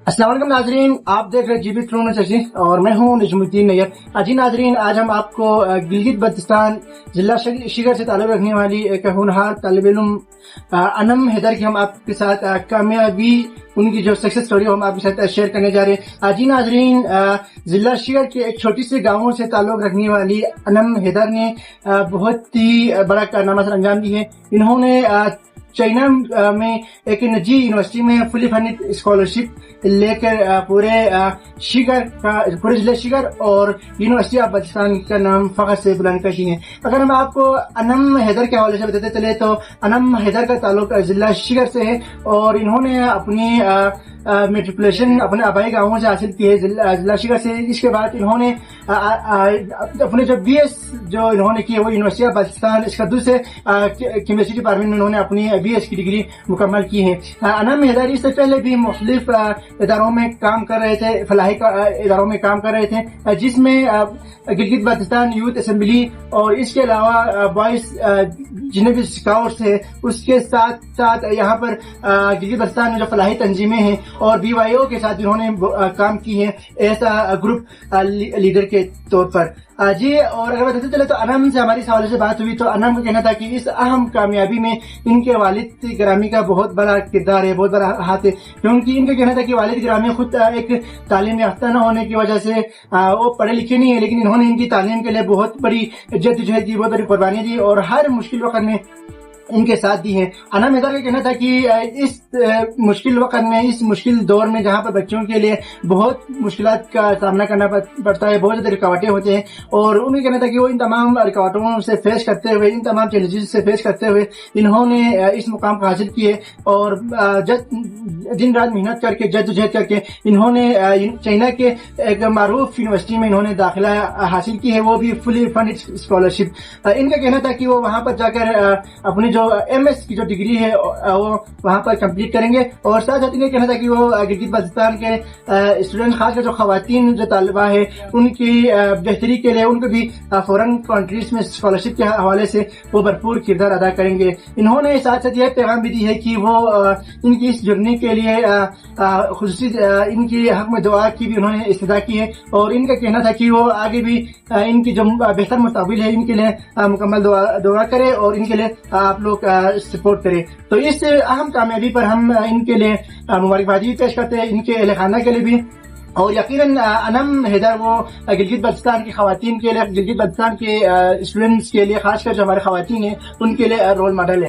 अस्सलाम वालेकुम नाजरीन, आप देख रहे जीबी थ्रू चर्ची और मैं हूं नजमुद्दीन नैयर। जी नाजरीन, आज हम आपको गिलगित बल्तिस्तान जिला शिगर से ताल्लुक़ रखने वाली एक होनहार तालिब इल्म अनम हैदर की हम आपके साथ कामयाबी, उनकी जो सक्सेस स्टोरी हम आपके साथ शेयर करने जा रहे हैं। जी नाजरीन, जिला शिगर के एक छोटी सी गाँव से ताल्लुक़ रखने वाली अनम हैदर ने बहुत ही बड़ा कारनामा सर अंजाम दी है। इन्होंने चाइना में एक निजी यूनिवर्सिटी में फुली फंडेड स्कॉलरशिप लेकर पूरे जिले शिगर और यूनिवर्सिटी ऑफ बल्तिस्तान का नाम फख्र से बुलंद कर दिए हैं। अगर हम आपको अनम हैदर के हवाले से बताते चले तो अनम हैदर का ताल्लुक जिला शिगर से है और इन्होंने अपनी मेट्रिकुलेशन अपने आबाई गाँवों से हासिल की है जिला शिगर से। इसके बाद इन्होंने अपने जो BS जो इन्होंने की है वो यूनिवर्सिटी ऑफ बल्तिस्तान इसकदू से केमिस्ट्री डिपार्टमेंट में इन्होंने अपनी BS की डिग्री मुकम्मल की है। अनम हैदर इससे पहले भी मुख्तलिफ इदारों में काम कर रहे थे, फलाही इदारों में काम कर रहे थे, जिसमें गिलगित बल्तिस्तान यूथ असेंबली और इसके अलावा बॉयज जितने भी स्काउट्स है उसके साथ साथ यहाँ पर गिलगित बल्तिस्तान में जो फलाही तंजीमें हैं और BYO के साथ इन्होंने काम की है ऐसा ग्रुप लीडर के तौर पर। जी, और अगर बताते चले तो अनम से हमारी इस हवाले से बात हुई तो अनम का कहना था कि इस अहम कामयाबी में इनके वालिद गिरामी का बहुत बड़ा किरदार है, बहुत बड़ा हाथ है, क्योंकि इनका कहना था कि वालिद गिरामी खुद एक तालीम याफ्ता न होने की वजह से वो पढ़े लिखे नहीं है, लेकिन इन्होंने इनकी तालीम के लिए बहुत बड़ी जद्दोजहद दी, बहुत बड़ी कुर्बानी दी और हर मुश्किल वक्त में इनके साथ दी है। अनम हैदर का कहना था कि इस मुश्किल वक्त में, इस मुश्किल दौर में जहाँ पर बच्चों के लिए बहुत मुश्किलात का सामना करना पड़ता है, बहुत ज़्यादा रुकावटें होते हैं, और उनका कहना था कि वो इन तमाम रुकावटों से फेस करते हुए, इन तमाम चैलेंजेस से फेस करते हुए इन्होंने इस मुकाम को हासिल किए और दिन रात मेहनत करके, जद्दोजहद करके इन्होंने चाइना के एक मारूफ यूनिवर्सिटी में इन्होंने दाखिला हासिल की है, वो भी फुली फंडेड स्कॉलरशिप। इनका कहना था कि वो वहाँ पर जाकर अपनी जो MS की जो डिग्री है वो वहाँ पर कंप्लीट करेंगे और साथ साथ इनका कहना था कि वो गिलगित बल्तिस्तान के स्टूडेंट, खासकर जो खवातीन जो तालिबा है उनकी बेहतरी के लिए उनको भी फॉरेन कंट्रीज में स्कॉलरशिप के हवाले से वो भरपूर किरदार अदा करेंगे। इन्होंने साथ साथ यह पैगाम भी दी है कि वो इनकी इस जर्नी के लिए खुसूसी इनकी हक में दुआ की भी उन्होंने इस्तदा की है और इनका कहना था कि वो आगे भी इनकी जो बेहतर मुस्तकबिल है इनके लिए मुकम्मल दुआ करे और इनके लिए आप लोग सपोर्ट करें। तो इस अहम कामयाबी पर हम इनके लिए मुबारकबादी पेश करते हैं, इनके अहले खाना के लिए भी, और यकीनन अनम हैदर वो गिलगित बल्तिस्तान की खवातीन के लिए, गिलगित बल्तिस्तान के स्टूडेंट्स के लिए, खासकर जो हमारे खवातीन हैं उनके लिए रोल मॉडल है।